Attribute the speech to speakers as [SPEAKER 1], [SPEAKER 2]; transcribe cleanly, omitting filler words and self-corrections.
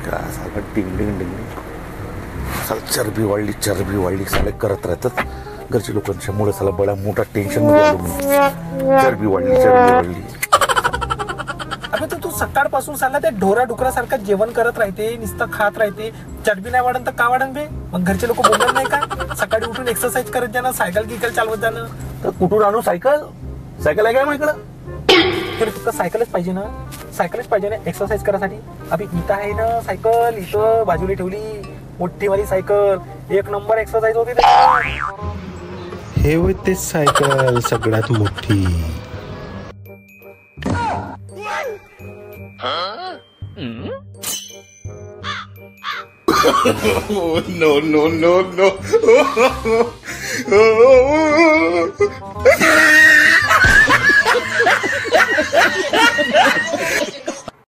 [SPEAKER 1] काय साला डिंग डिंग डिंग साला चरबी वाढली साले करत राहतात घरच्या लोकांच्यामुळे साला बडा मोठा टेन्शन मध्ये आलो मी. चरबी वाढली.
[SPEAKER 2] अबे तू सकाळपासून साला त्या ढोरा डुकरासारखं जेवण करत राहते, नुसतं खात राहते, चरबी नाही वाढन तर का वाढन बे? मग घरचे लोक बोलणार नाही का? सकाळी उठून एक्सरसाइज करत जाणं, सायकल गिकल चालवत जाणं.
[SPEAKER 1] तर कुठून आणू सायकल आहे काय माझ्याकडं?
[SPEAKER 2] तरी तुका सायकलच पाहिजे ना एक्सरसाइज करायसाठी. अभि इथं आहे ना सायकल, इथं बाजूला ठेवली मोठीवाली सायकल, 1 नंबर एक्सरसाइज होती त्याची.
[SPEAKER 3] हे होते सायकल सगळ्यात मोठी.
[SPEAKER 4] no.